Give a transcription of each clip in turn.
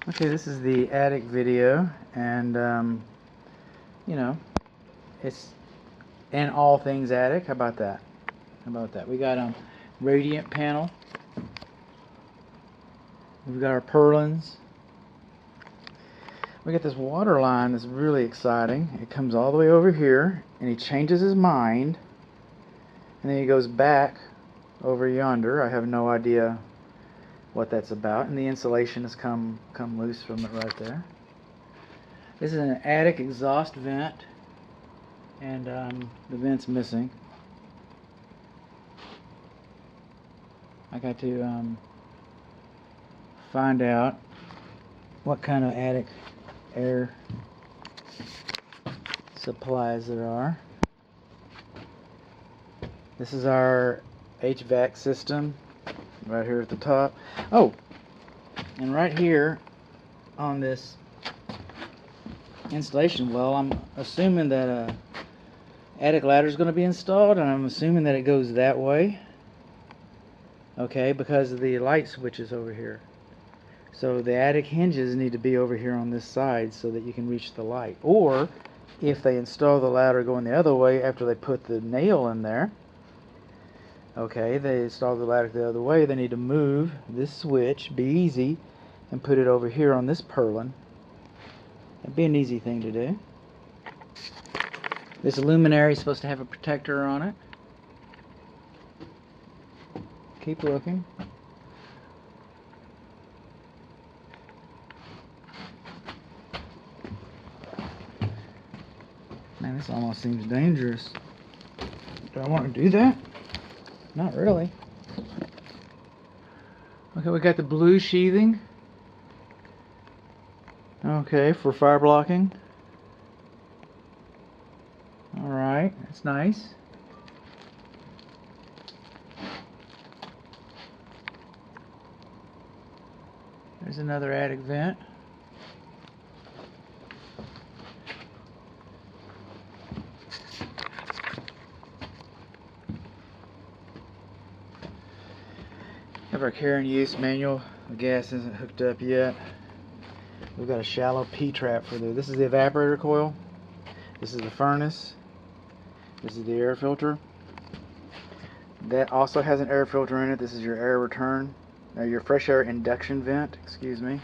Okay, this is the attic video, and you know, it's in all things attic. How about that? How about that? We got radiant panel. We've got our purlins. We got this water line that's really exciting. It comes all the way over here, and he changes his mind, and then he goes back over yonder. I have no idea what that's about, and the insulation has come loose from it right there. This is an attic exhaust vent, and the vent's missing. I got to find out what kind of attic air supplies there are. This is our HVAC system right here at the top. Oh, and right here on this installation well, I'm assuming that a attic ladder is going to be installed, and I'm assuming that it goes that way. Okay, because of the light switches over here. So the attic hinges need to be over here on this side so that you can reach the light. Or if they install the ladder going the other way after they put the nail in there, okay, they install the ladder the other way, they need to move this switch, be easy, and put it over here on this purlin. That'd be an easy thing to do. This luminary is supposed to have a protector on it. Keep looking. Man, this almost seems dangerous. Do I want to do that? Not really. Okay, we got the blue sheathing. Okay, for fire blocking. Alright, that's nice. There's another attic vent. Have our care and use manual. The gas isn't hooked up yet. We've got a shallow P-trap for this. This is the evaporator coil. This is the furnace. This is the air filter. That also has an air filter in it. This is your air return. Your fresh air induction vent, excuse me.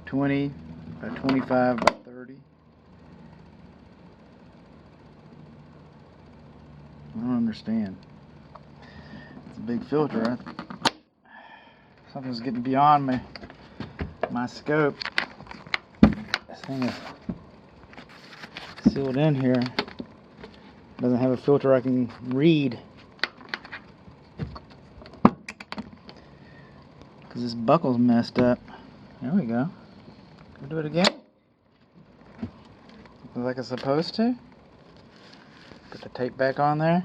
20 by 25 by 30. I don't understand. It's a big filter. Something's getting beyond my scope. This thing is sealed in here. Doesn't have a filter I can read. Because this buckle's messed up. There we go. Can we do it again? Looks like it's supposed to. Put the tape back on there.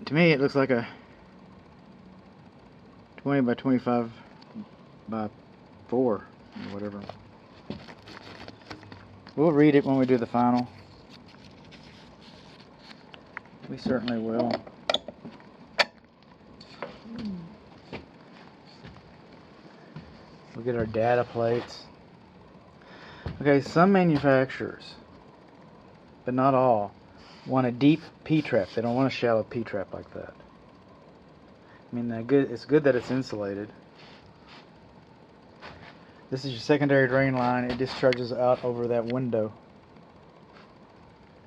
To me, it looks like a 20 by 25 by 4 or whatever. We'll read it when we do the final. We certainly will. We'll get our data plates. Okay, some manufacturers, but not all, want a deep P-trap. They don't want a shallow P-trap like that. I mean, it's good that it's insulated. This is your secondary drain line. It discharges out over that window.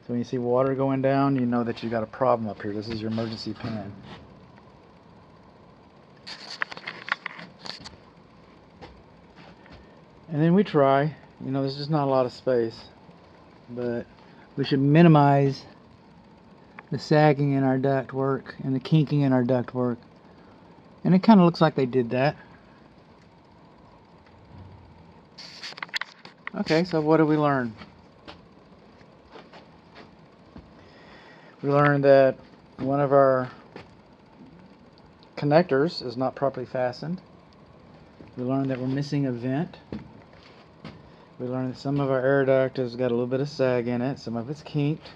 So when you see water going down, you know that you've got a problem up here. This is your emergency pan. And then we try, there's just not a lot of space, but we should minimize the sagging in our ductwork and the kinking in our ductwork. And it kind of looks like they did that. Okay, so what did we learn? We learned that one of our connectors is not properly fastened. We learned that we're missing a vent. We learned that some of our air duct has got a little bit of sag in it. Some of it's kinked.